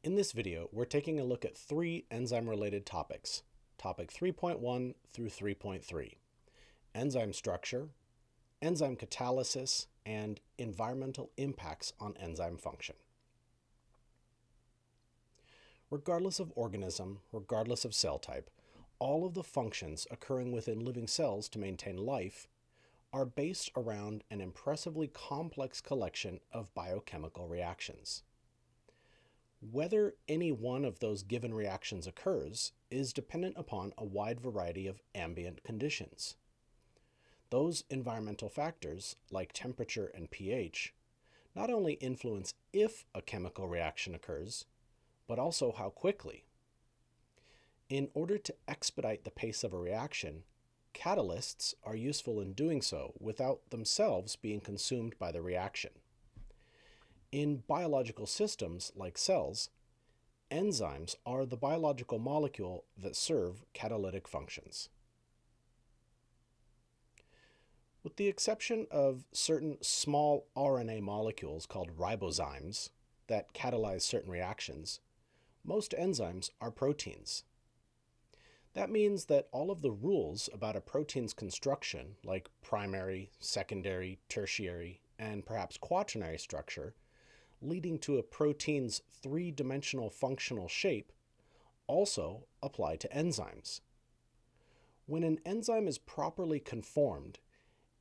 In this video, we're taking a look at three enzyme-related topics, topic 3.1 through 3.3, enzyme structure, enzyme catalysis, and environmental impacts on enzyme function. Regardless of organism, regardless of cell type, all of the functions occurring within living cells to maintain life are based around an impressively complex collection of biochemical reactions. Whether any one of those given reactions occurs is dependent upon a wide variety of ambient conditions. Those environmental factors, like temperature and pH, not only influence if a chemical reaction occurs, but also how quickly. In order to expedite the pace of a reaction, catalysts are useful in doing so without themselves being consumed by the reaction. In biological systems, like cells, enzymes are the biological molecule that serve catalytic functions. With the exception of certain small RNA molecules called ribozymes that catalyze certain reactions, most enzymes are proteins. That means that all of the rules about a protein's construction, like primary, secondary, tertiary, and perhaps quaternary structure, leading to a protein's three-dimensional functional shape, also apply to enzymes. When an enzyme is properly conformed,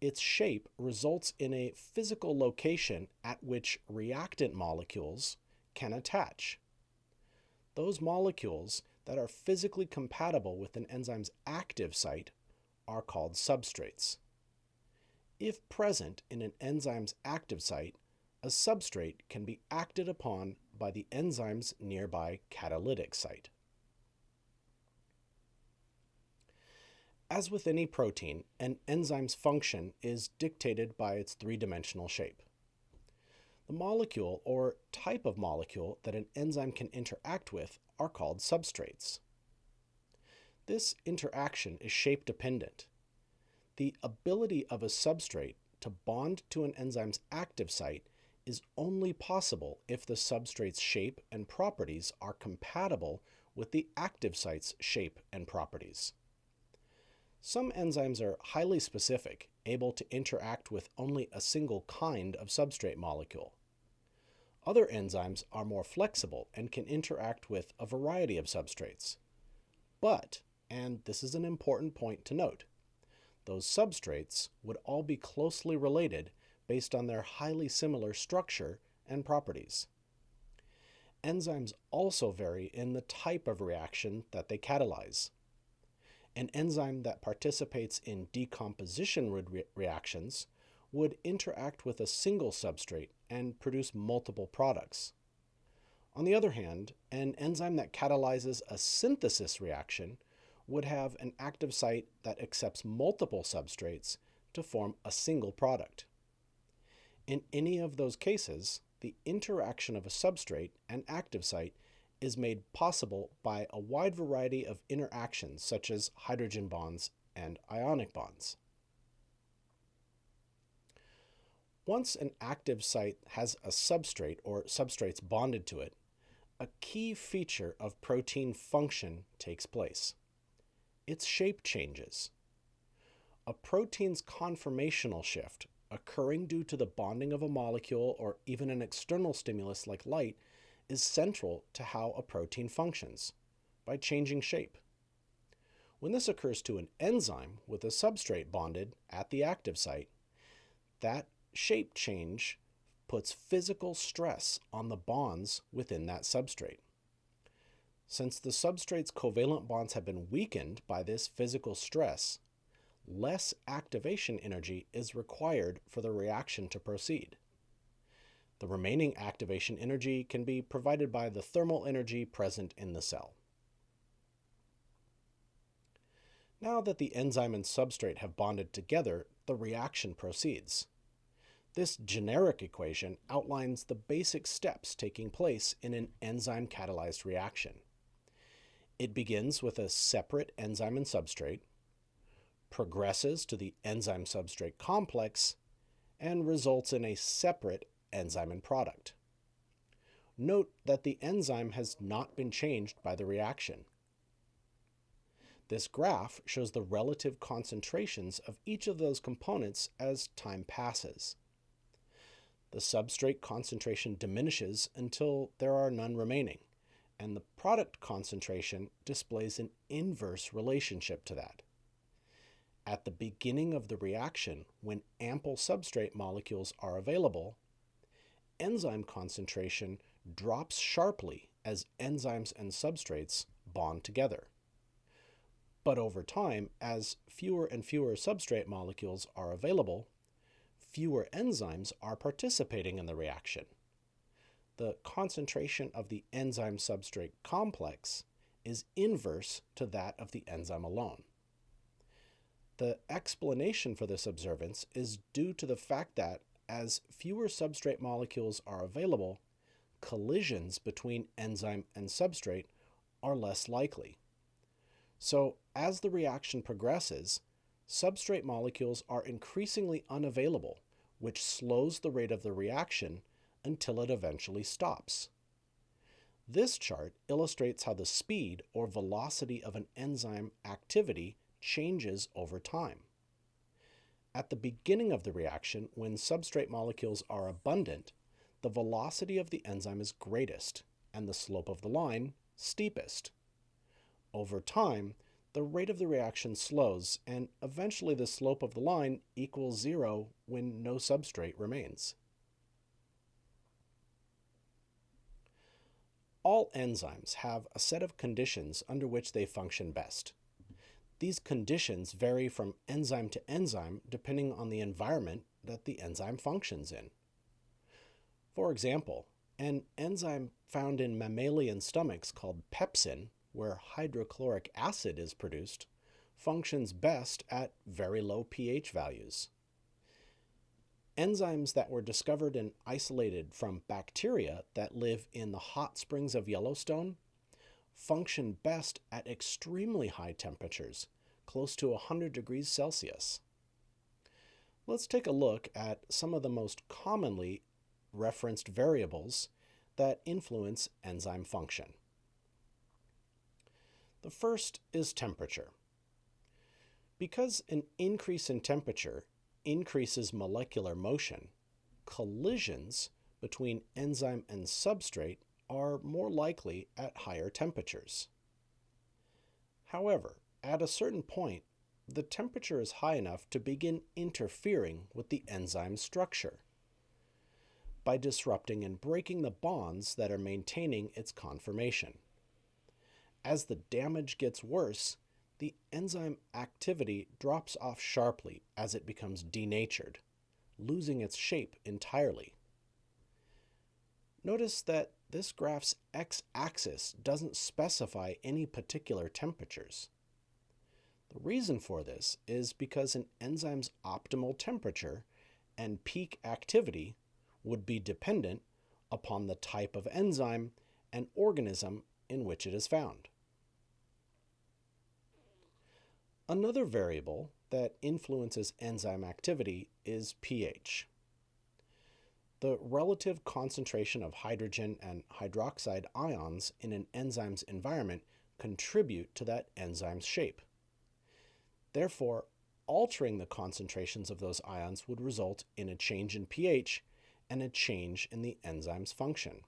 its shape results in a physical location at which reactant molecules can attach. Those molecules that are physically compatible with an enzyme's active site are called substrates. If present in an enzyme's active site, a substrate can be acted upon by the enzyme's nearby catalytic site. As with any protein, an enzyme's function is dictated by its three-dimensional shape. The molecule or type of molecule that an enzyme can interact with are called substrates. This interaction is shape-dependent. The ability of a substrate to bond to an enzyme's active site is only possible if the substrate's shape and properties are compatible with the active site's shape and properties. Some enzymes are highly specific, able to interact with only a single kind of substrate molecule. Other enzymes are more flexible and can interact with a variety of substrates. But, and this is an important point to note, those substrates would all be closely related based on their highly similar structure and properties. Enzymes also vary in the type of reaction that they catalyze. An enzyme that participates in decomposition reactions would interact with a single substrate and produce multiple products. On the other hand, an enzyme that catalyzes a synthesis reaction would have an active site that accepts multiple substrates to form a single product. In any of those cases, the interaction of a substrate and active site is made possible by a wide variety of interactions such as hydrogen bonds and ionic bonds. Once an active site has a substrate or substrates bonded to it, a key feature of protein function takes place. Its shape changes. A protein's conformational shift, occurring due to the bonding of a molecule or even an external stimulus like light, is central to how a protein functions, by changing shape. When this occurs to an enzyme with a substrate bonded at the active site, that shape change puts physical stress on the bonds within that substrate. Since the substrate's covalent bonds have been weakened by this physical stress, less activation energy is required for the reaction to proceed. The remaining activation energy can be provided by the thermal energy present in the cell. Now that the enzyme and substrate have bonded together, the reaction proceeds. This generic equation outlines the basic steps taking place in an enzyme-catalyzed reaction. It begins with a separate enzyme and substrate, progresses to the enzyme-substrate complex, and results in a separate enzyme and product. Note that the enzyme has not been changed by the reaction. This graph shows the relative concentrations of each of those components as time passes. The substrate concentration diminishes until there are none remaining, and the product concentration displays an inverse relationship to that. At the beginning of the reaction, when ample substrate molecules are available, enzyme concentration drops sharply as enzymes and substrates bond together. But over time, as fewer and fewer substrate molecules are available, fewer enzymes are participating in the reaction. The concentration of the enzyme-substrate complex is inverse to that of the enzyme alone. The explanation for this observance is due to the fact that, as fewer substrate molecules are available, collisions between enzyme and substrate are less likely. So, as the reaction progresses, substrate molecules are increasingly unavailable, which slows the rate of the reaction until it eventually stops. This chart illustrates how the speed or velocity of an enzyme activity changes over time. At the beginning of the reaction, when substrate molecules are abundant, the velocity of the enzyme is greatest and the slope of the line steepest. Over time, the rate of the reaction slows, and eventually the slope of the line equals zero when no substrate remains. All enzymes have a set of conditions under which they function best. These conditions vary from enzyme to enzyme depending on the environment that the enzyme functions in. For example, an enzyme found in mammalian stomachs called pepsin, where hydrochloric acid is produced, functions best at very low pH values. Enzymes that were discovered and isolated from bacteria that live in the hot springs of Yellowstone function best at extremely high temperatures, close to 100 degrees Celsius. Let's take a look at some of the most commonly referenced variables that influence enzyme function. The first is temperature. Because an increase in temperature increases molecular motion, collisions between enzyme and substrate are more likely at higher temperatures. However, at a certain point, the temperature is high enough to begin interfering with the enzyme structure by disrupting and breaking the bonds that are maintaining its conformation. As the damage gets worse, the enzyme activity drops off sharply as it becomes denatured, losing its shape entirely. Notice that this graph's x-axis doesn't specify any particular temperatures. The reason for this is because an enzyme's optimal temperature and peak activity would be dependent upon the type of enzyme and organism in which it is found. Another variable that influences enzyme activity is pH. The relative concentration of hydrogen and hydroxide ions in an enzyme's environment contribute to that enzyme's shape. Therefore, altering the concentrations of those ions would result in a change in pH and a change in the enzyme's function.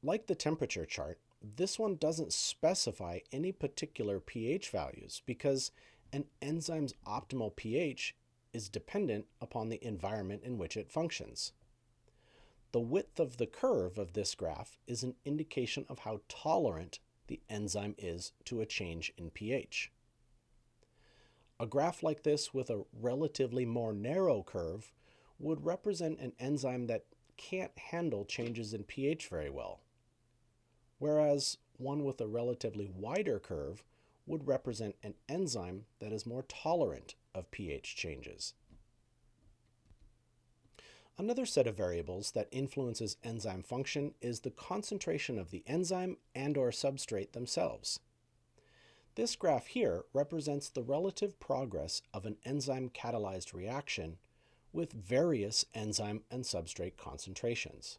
Like the temperature chart, this one doesn't specify any particular pH values because an enzyme's optimal pH is dependent upon the environment in which it functions. The width of the curve of this graph is an indication of how tolerant the enzyme is to a change in pH. A graph like this with a relatively more narrow curve would represent an enzyme that can't handle changes in pH very well, whereas one with a relatively wider curve would represent an enzyme that is more tolerant of pH changes. Another set of variables that influences enzyme function is the concentration of the enzyme and/or substrate themselves. This graph here represents the relative progress of an enzyme-catalyzed reaction with various enzyme and substrate concentrations.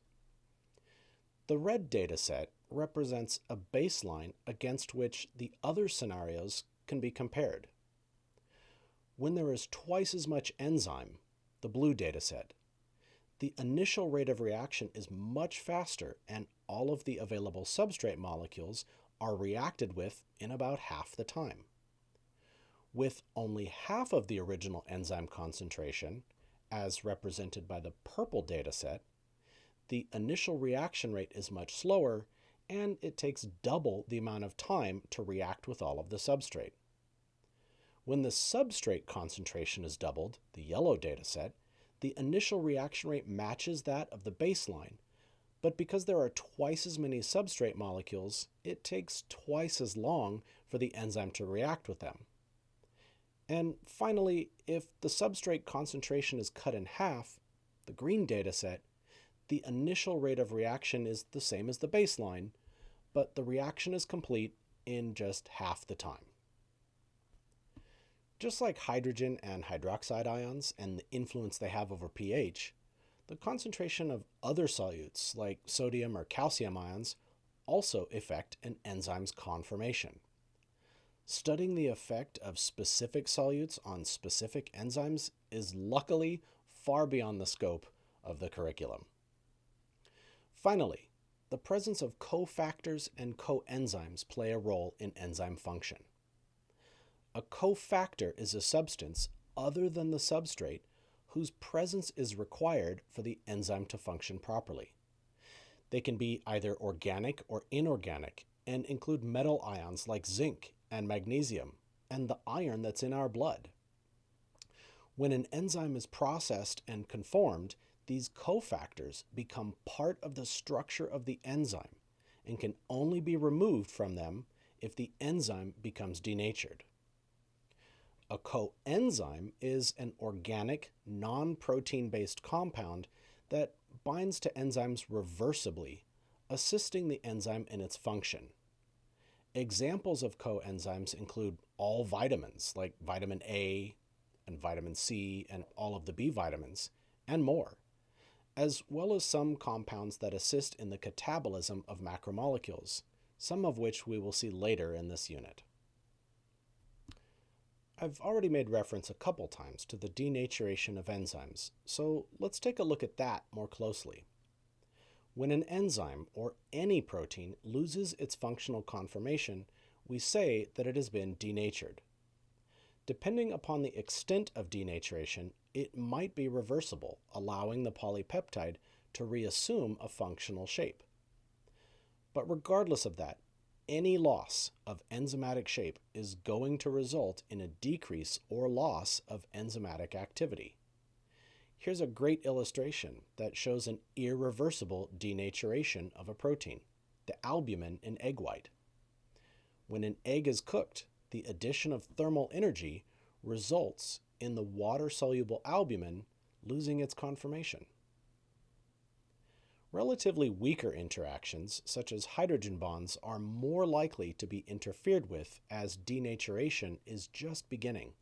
The red dataset represents a baseline against which the other scenarios can be compared. When there is twice as much enzyme, the blue dataset, the initial rate of reaction is much faster and all of the available substrate molecules are reacted with in about half the time. With only half of the original enzyme concentration, as represented by the purple dataset, the initial reaction rate is much slower and it takes double the amount of time to react with all of the substrate. When the substrate concentration is doubled, the yellow dataset, the initial reaction rate matches that of the baseline, but because there are twice as many substrate molecules, it takes twice as long for the enzyme to react with them. And finally, if the substrate concentration is cut in half, the green dataset, the initial rate of reaction is the same as the baseline, but the reaction is complete in just half the time. Just like hydrogen and hydroxide ions and the influence they have over pH, the concentration of other solutes like sodium or calcium ions also affect an enzyme's conformation. Studying the effect of specific solutes on specific enzymes is luckily far beyond the scope of the curriculum. Finally, the presence of cofactors and coenzymes play a role in enzyme function. A cofactor is a substance other than the substrate whose presence is required for the enzyme to function properly. They can be either organic or inorganic and include metal ions like zinc and magnesium and the iron that's in our blood. When an enzyme is processed and conformed, these cofactors become part of the structure of the enzyme and can only be removed from them if the enzyme becomes denatured. A coenzyme is an organic, non-protein-based compound that binds to enzymes reversibly, assisting the enzyme in its function. Examples of coenzymes include all vitamins like vitamin A and vitamin C and all of the B vitamins, and more, as well as some compounds that assist in the catabolism of macromolecules, some of which we will see later in this unit. I've already made reference a couple times to the denaturation of enzymes, so let's take a look at that more closely. When an enzyme or any protein loses its functional conformation, we say that it has been denatured. Depending upon the extent of denaturation, it might be reversible, allowing the polypeptide to reassume a functional shape. But regardless of that, any loss of enzymatic shape is going to result in a decrease or loss of enzymatic activity. Here's a great illustration that shows an irreversible denaturation of a protein, the albumin in egg white. When an egg is cooked, the addition of thermal energy results in the water-soluble albumin losing its conformation. Relatively weaker interactions, such as hydrogen bonds, are more likely to be interfered with as denaturation is just beginning.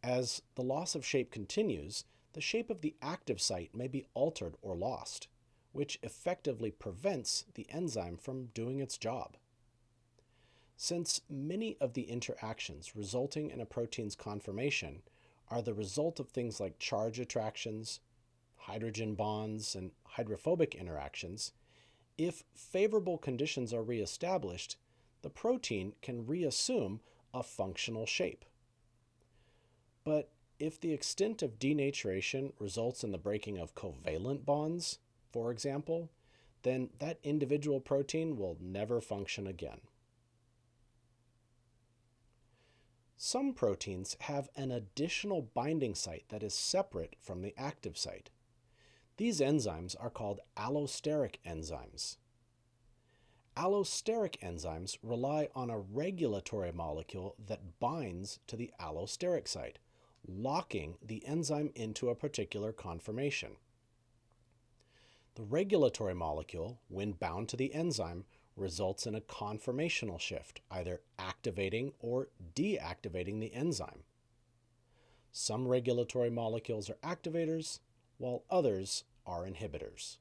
As the loss of shape continues, the shape of the active site may be altered or lost, which effectively prevents the enzyme from doing its job. Since many of the interactions resulting in a protein's conformation are the result of things like charge attractions, hydrogen bonds, and hydrophobic interactions, if favorable conditions are reestablished, the protein can reassume a functional shape. But if the extent of denaturation results in the breaking of covalent bonds, for example, then that individual protein will never function again. Some proteins have an additional binding site that is separate from the active site. These enzymes are called allosteric enzymes. Allosteric enzymes rely on a regulatory molecule that binds to the allosteric site, locking the enzyme into a particular conformation. The regulatory molecule, when bound to the enzyme, results in a conformational shift, either activating or deactivating the enzyme. Some regulatory molecules are activators, while others are inhibitors.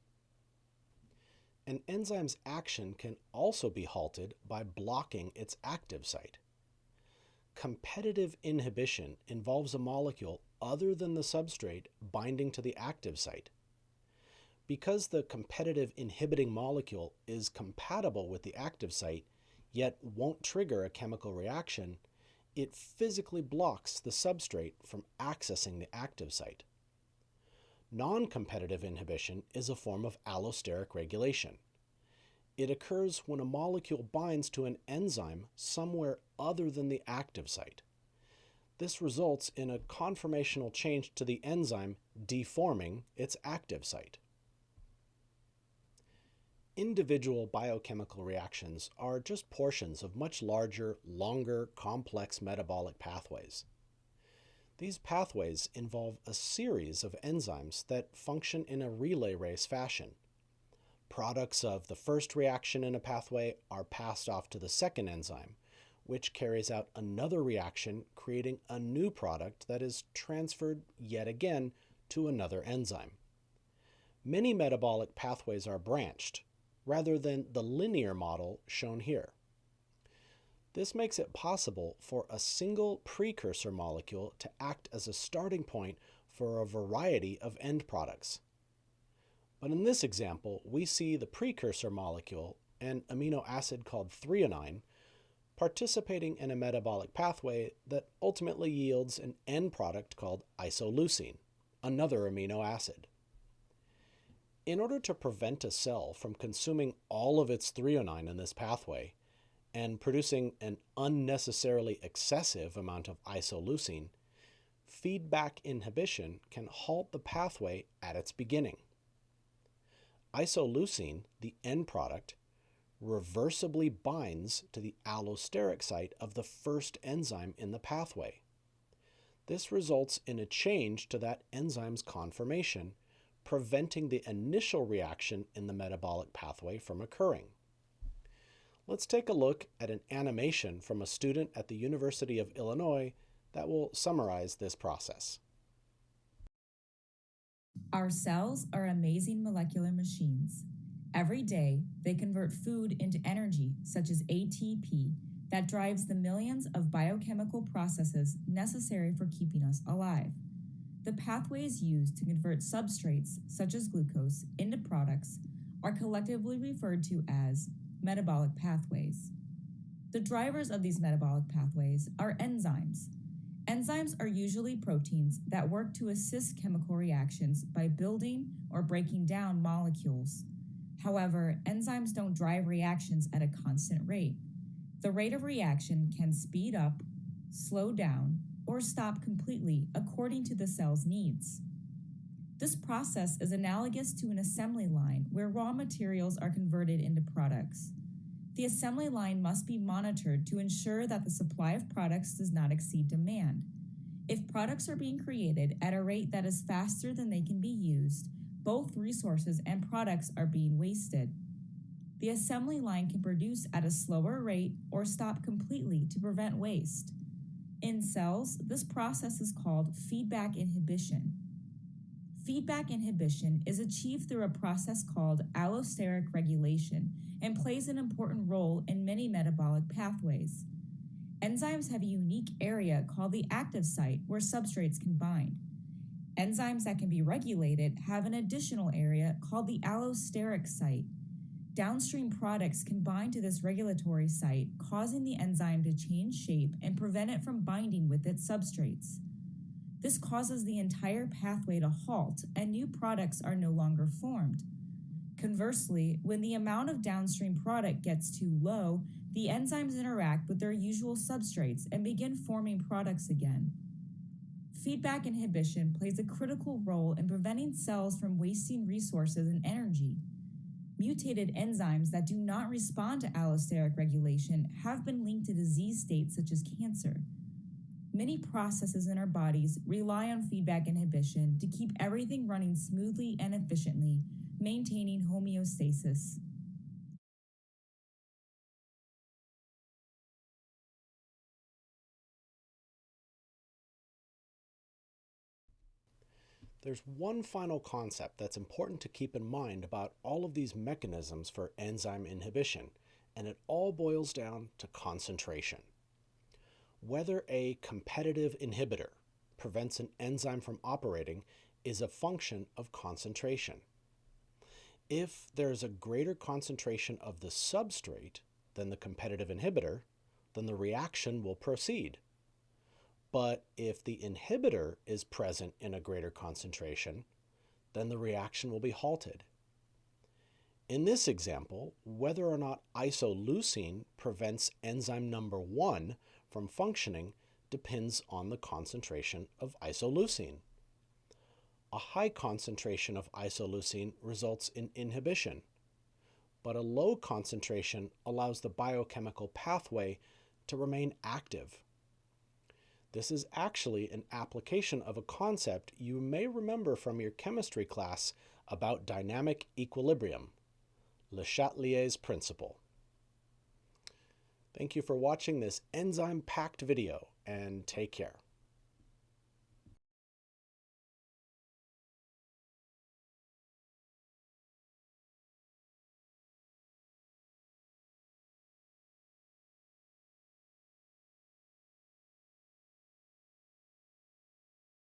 An enzyme's action can also be halted by blocking its active site. Competitive inhibition involves a molecule other than the substrate binding to the active site. Because the competitive inhibiting molecule is compatible with the active site, yet won't trigger a chemical reaction, it physically blocks the substrate from accessing the active site. Non-competitive inhibition is a form of allosteric regulation. It occurs when a molecule binds to an enzyme somewhere other than the active site. This results in a conformational change to the enzyme deforming its active site. Individual biochemical reactions are just portions of much larger, longer, complex metabolic pathways. These pathways involve a series of enzymes that function in a relay race fashion. Products of the first reaction in a pathway are passed off to the second enzyme, which carries out another reaction, creating a new product that is transferred yet again to another enzyme. Many metabolic pathways are branched, rather than the linear model shown here. This makes it possible for a single precursor molecule to act as a starting point for a variety of end products. But in this example, we see the precursor molecule, an amino acid called threonine, participating in a metabolic pathway that ultimately yields an end product called isoleucine, another amino acid. In order to prevent a cell from consuming all of its threonine in this pathway and producing an unnecessarily excessive amount of isoleucine, feedback inhibition can halt the pathway at its beginning. Isoleucine, the end product, reversibly binds to the allosteric site of the first enzyme in the pathway. This results in a change to that enzyme's conformation, preventing the initial reaction in the metabolic pathway from occurring. Let's take a look at an animation from a student at the University of Illinois that will summarize this process. Our cells are amazing molecular machines. Every day, they convert food into energy, such as ATP, that drives the millions of biochemical processes necessary for keeping us alive. The pathways used to convert substrates, such as glucose, into products are collectively referred to as metabolic pathways. The drivers of these metabolic pathways are enzymes. Enzymes are usually proteins that work to assist chemical reactions by building or breaking down molecules. However, enzymes don't drive reactions at a constant rate. The rate of reaction can speed up, slow down, or stop completely according to the cell's needs. This process is analogous to an assembly line where raw materials are converted into products. The assembly line must be monitored to ensure that the supply of products does not exceed demand. If products are being created at a rate that is faster than they can be used, both resources and products are being wasted. The assembly line can produce at a slower rate or stop completely to prevent waste. In cells, this process is called feedback inhibition. Feedback inhibition is achieved through a process called allosteric regulation and plays an important role in many metabolic pathways. Enzymes have a unique area called the active site where substrates can bind. Enzymes that can be regulated have an additional area called the allosteric site. Downstream products can bind to this regulatory site, causing the enzyme to change shape and prevent it from binding with its substrates. This causes the entire pathway to halt, and new products are no longer formed. Conversely, when the amount of downstream product gets too low, the enzymes interact with their usual substrates and begin forming products again. Feedback inhibition plays a critical role in preventing cells from wasting resources and energy. Mutated enzymes that do not respond to allosteric regulation have been linked to disease states such as cancer. Many processes in our bodies rely on feedback inhibition to keep everything running smoothly and efficiently, maintaining homeostasis. There's one final concept that's important to keep in mind about all of these mechanisms for enzyme inhibition, and it all boils down to concentration. Whether a competitive inhibitor prevents an enzyme from operating is a function of concentration. If there's a greater concentration of the substrate than the competitive inhibitor, then the reaction will proceed. But if the inhibitor is present in a greater concentration, then the reaction will be halted. In this example, whether or not isoleucine prevents enzyme number 1 from functioning depends on the concentration of isoleucine. A high concentration of isoleucine results in inhibition, but a low concentration allows the biochemical pathway to remain active. This is actually an application of a concept you may remember from your chemistry class about dynamic equilibrium, Le Chatelier's principle. Thank you for watching this enzyme-packed video, and take care.